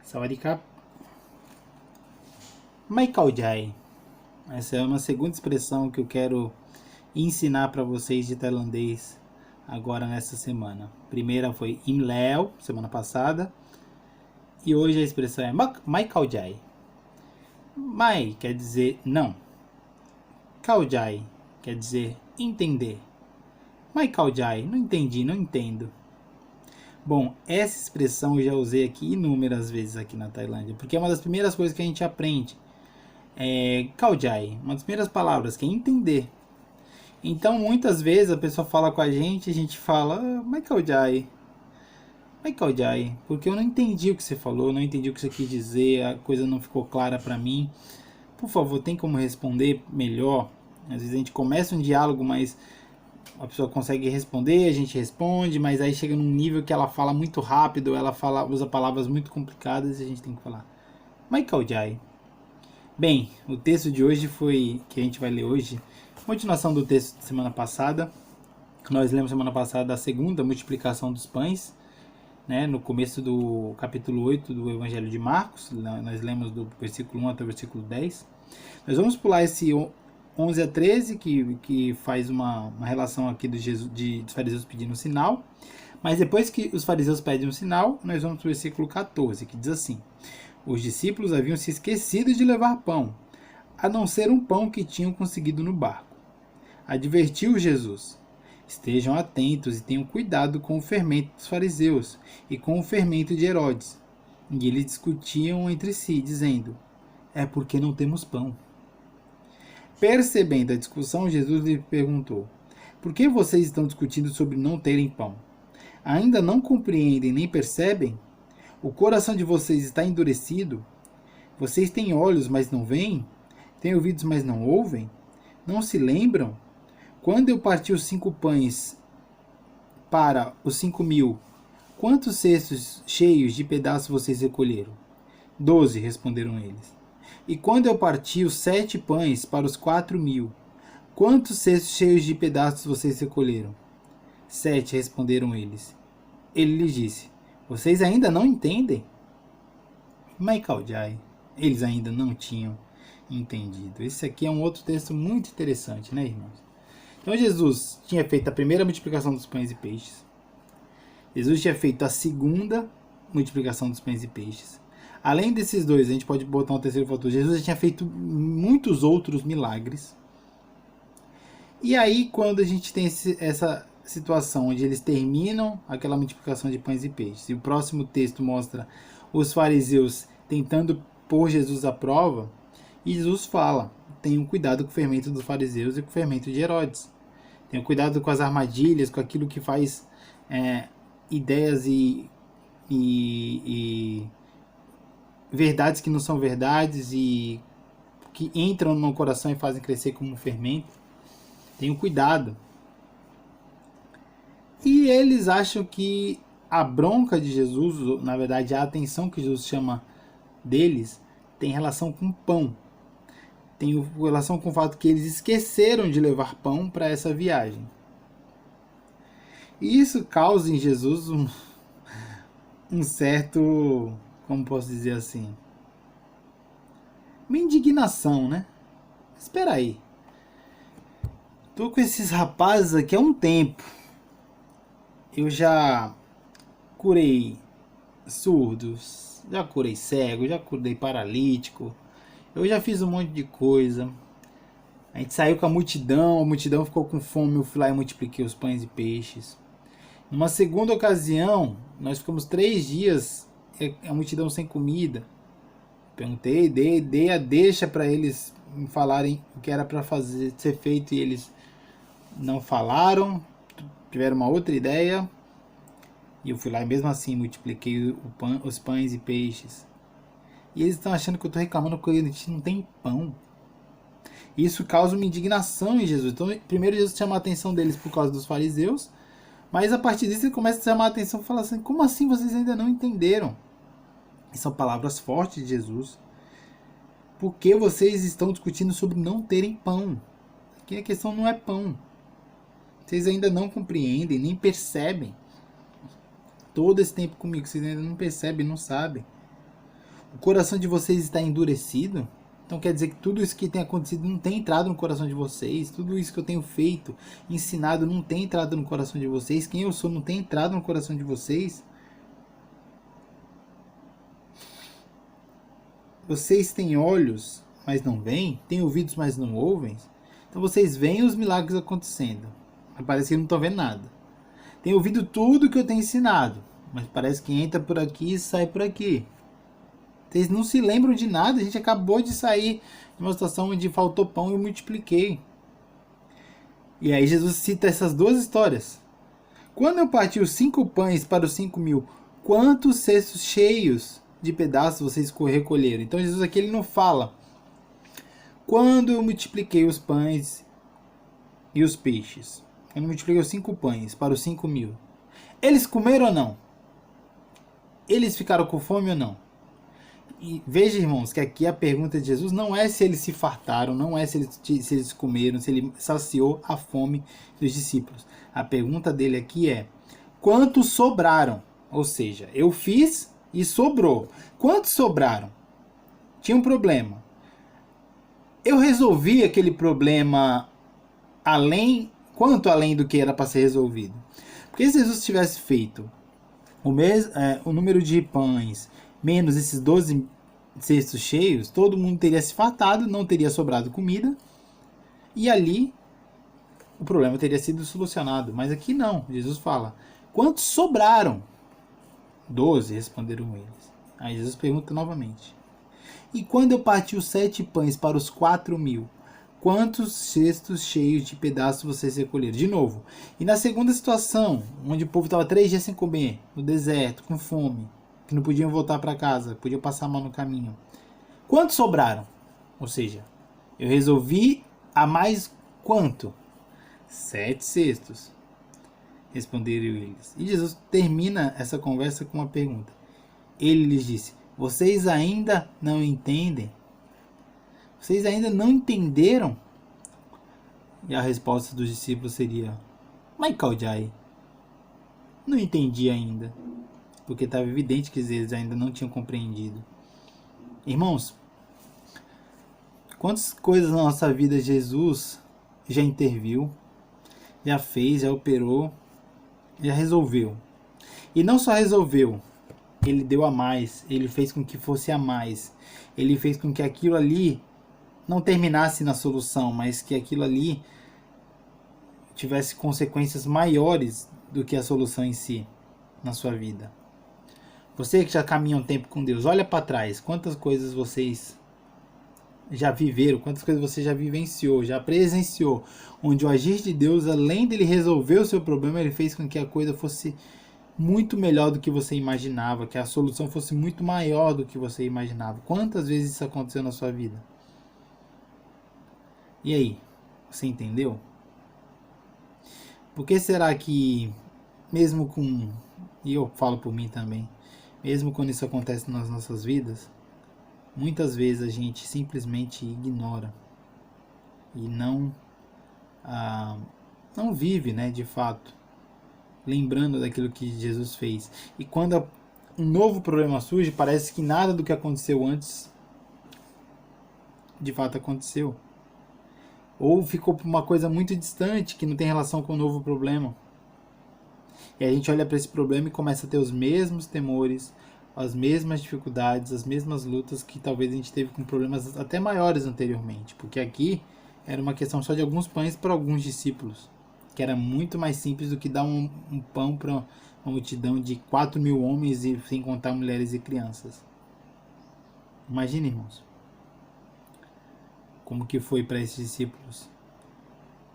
Sawadee. Michael Jai. Essa é uma segunda expressão que eu quero ensinar para vocês de tailandês agora nessa semana. Primeira foi Im Leo, semana passada. E hoje a expressão é Michael Jai. Mai quer dizer não. Kao Jai quer dizer entender. Michael Jai, não entendi, não entendo. Bom, essa expressão eu já usei aqui inúmeras vezes aqui na Tailândia, porque é uma das primeiras coisas que a gente aprende. Kao Jai, uma das primeiras palavras, que é entender. Então, muitas vezes a pessoa fala com a gente fala, Michael Jai, porque eu não entendi o que você falou, não entendi o que você quis dizer, a coisa não ficou clara para mim. Por favor, tem como responder melhor? Às vezes a gente começa um diálogo, mas a pessoa consegue responder, a gente responde, mas aí chega num nível que ela fala muito rápido, ela usa palavras muito complicadas e a gente tem que falar Michael Jai. Bem, o texto de hoje que a gente vai ler hoje, continuação do texto de semana passada. Nós lemos semana passada a segunda multiplicação dos pães, né, no começo do capítulo 8 do Evangelho de Marcos. Nós lemos do versículo 1 até o versículo 10. Nós vamos pular esse 11 a 13, que faz uma relação aqui dos fariseus pedindo um sinal. Mas depois que os fariseus pedem um sinal, nós vamos para o versículo 14, que diz assim: os discípulos haviam se esquecido de levar pão, a não ser um pão que tinham conseguido no barco. Advertiu Jesus: estejam atentos e tenham cuidado com o fermento dos fariseus e com o fermento de Herodes. E eles discutiam entre si, dizendo: é porque não temos pão. Percebendo a discussão, Jesus lhe perguntou: por que vocês estão discutindo sobre não terem pão? Ainda não compreendem nem percebem? O coração de vocês está endurecido? Vocês têm olhos, mas não veem? Têm ouvidos, mas não ouvem? Não se lembram? Quando eu parti os 5 pães para os 5.000, quantos cestos cheios de pedaços vocês recolheram? 12, responderam eles. E quando eu parti os 7 pães para os 4.000, quantos cestos cheios de pedaços vocês recolheram? 7, responderam eles. Ele lhes disse: vocês ainda não entendem? Michael Jai, eles ainda não tinham entendido. Esse aqui é um outro texto muito interessante, né, irmãos? Então Jesus tinha feito a primeira multiplicação dos pães e peixes. Jesus tinha feito a segunda multiplicação dos pães e peixes. Além desses dois, a gente pode botar um terceiro fator. Jesus tinha feito muitos outros milagres. E aí, quando a gente tem essa situação onde eles terminam aquela multiplicação de pães e peixes, e o próximo texto mostra os fariseus tentando pôr Jesus à prova, e Jesus fala: tenham cuidado com o fermento dos fariseus e com o fermento de Herodes. Tenham cuidado com as armadilhas, com aquilo que faz ideias e verdades que não são verdades e que entram no coração e fazem crescer como um fermento. Tenham cuidado. E eles acham que a bronca de Jesus, na verdade a atenção que Jesus chama deles, tem relação com pão. Tem relação com o fato que eles esqueceram de levar pão para essa viagem. E isso causa em Jesus um certo, como posso dizer assim, uma indignação, né? Espera aí. Tô com esses rapazes aqui há um tempo. Eu já curei surdos, já curei cego, já curei paralítico. Eu já fiz um monte de coisa. A gente saiu com a multidão ficou com fome, eu fui lá e multipliquei os pães e peixes. Numa segunda ocasião, nós ficamos 3 dias, a multidão sem comida. Perguntei, dei a deixa para eles me falarem o que era para ser feito e eles não falaram, tiveram uma outra ideia. E eu fui lá e mesmo assim multipliquei os pães e peixes. E eles estão achando que eu estou reclamando porque a gente não tem pão. Isso causa uma indignação em Jesus. Então, primeiro Jesus chama a atenção deles por causa dos fariseus, mas a partir disso ele começa a chamar a atenção e fala assim: como assim vocês ainda não entenderam? E são palavras fortes de Jesus. Por que vocês estão discutindo sobre não terem pão? Aqui a questão não é pão. Vocês ainda não compreendem, nem percebem. Todo esse tempo comigo, vocês ainda não percebem, não sabem. O coração de vocês está endurecido? Então quer dizer que tudo isso que tem acontecido não tem entrado no coração de vocês. Tudo isso que eu tenho feito, ensinado, não tem entrado no coração de vocês. Quem eu sou não tem entrado no coração de vocês. Vocês têm olhos, mas não veem? Têm ouvidos, mas não ouvem? Então vocês veem os milagres acontecendo, mas parece que não estão vendo nada. Tem ouvido tudo que eu tenho ensinado, mas parece que entra por aqui e sai por aqui. Vocês não se lembram de nada. A gente acabou de sair de uma situação onde faltou pão e eu multipliquei. E aí Jesus cita essas duas histórias. Quando eu parti os 5 pães para os 5.000, quantos cestos cheios de pedaços vocês recolheram? Então Jesus aqui ele não fala. Quando eu multipliquei os pães e os peixes. Quando eu multipliquei os 5 pães para os 5.000. Eles comeram ou não? Eles ficaram com fome ou não? E veja, irmãos, que aqui a pergunta de Jesus não é se eles se fartaram, não é se eles comeram, se ele saciou a fome dos discípulos. A pergunta dele aqui é: quantos sobraram? Ou seja, eu fiz e sobrou. Quantos sobraram? Tinha um problema. Eu resolvi aquele problema quanto além do que era para ser resolvido. Porque se Jesus tivesse feito o número de pães menos esses 12 cestos cheios, todo mundo teria se fartado, não teria sobrado comida, e ali o problema teria sido solucionado. Mas aqui não, Jesus fala: quantos sobraram? 12, responderam eles. Aí Jesus pergunta novamente: e quando eu parti os 7 pães para os 4.000, quantos cestos cheios de pedaços vocês recolheram? De novo. E na segunda situação, onde o povo estava 3 dias sem comer, no deserto, com fome, que não podiam voltar para casa, podiam passar mal no caminho, quantos sobraram? Ou seja, eu resolvi a mais quanto? 7 cestos, responderam eles. E Jesus termina essa conversa com uma pergunta. Ele lhes disse: vocês ainda não entendem? Vocês ainda não entenderam? E a resposta dos discípulos seria: Michael Jai, não entendi ainda. Porque estava evidente que eles ainda não tinham compreendido. Irmãos, quantas coisas na nossa vida Jesus já interviu, já fez, já operou, já resolveu. E não só resolveu, ele deu a mais, ele fez com que fosse a mais. Ele fez com que aquilo ali não terminasse na solução, mas que aquilo ali tivesse consequências maiores do que a solução em si na sua vida. Você que já caminha um tempo com Deus, olha para trás, quantas coisas vocês já viveram, quantas coisas você já vivenciou, já presenciou, onde o agir de Deus, além dele resolver o seu problema, ele fez com que a coisa fosse muito melhor do que você imaginava, que a solução fosse muito maior do que você imaginava. Quantas vezes isso aconteceu na sua vida? E aí, você entendeu? Por que será que, mesmo com, e eu falo por mim também, mesmo quando isso acontece nas nossas vidas, muitas vezes a gente simplesmente ignora e não vive, né, de fato, lembrando daquilo que Jesus fez. E quando um novo problema surge, parece que nada do que aconteceu antes de fato aconteceu. Ou ficou por uma coisa muito distante que não tem relação com o novo problema. E a gente olha para esse problema e começa a ter os mesmos temores, as mesmas dificuldades, as mesmas lutas que talvez a gente teve com problemas até maiores anteriormente. Porque aqui era uma questão só de alguns pães para alguns discípulos, que era muito mais simples do que dar um pão para uma multidão de 4.000 homens, e sem contar mulheres e crianças. Imagine, irmãos, como que foi para esses discípulos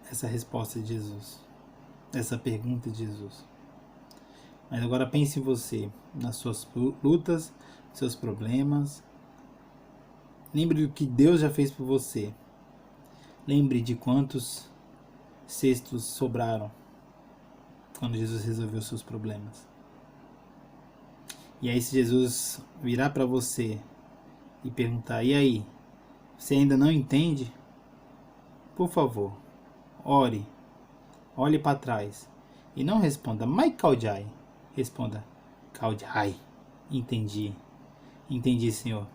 essa resposta de Jesus, essa pergunta de Jesus. Mas agora pense em você, nas suas lutas, seus problemas. Lembre do que Deus já fez por você. Lembre de quantos cestos sobraram quando Jesus resolveu seus problemas. E aí, se Jesus virar para você e perguntar: e aí, você ainda não entende? Por favor, ore, olhe para trás e não responda Michael Jai. Responda: Kaujai, entendi. Entendi, Senhor.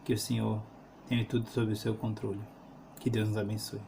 Que o Senhor tenha tudo sob o seu controle. Que Deus nos abençoe.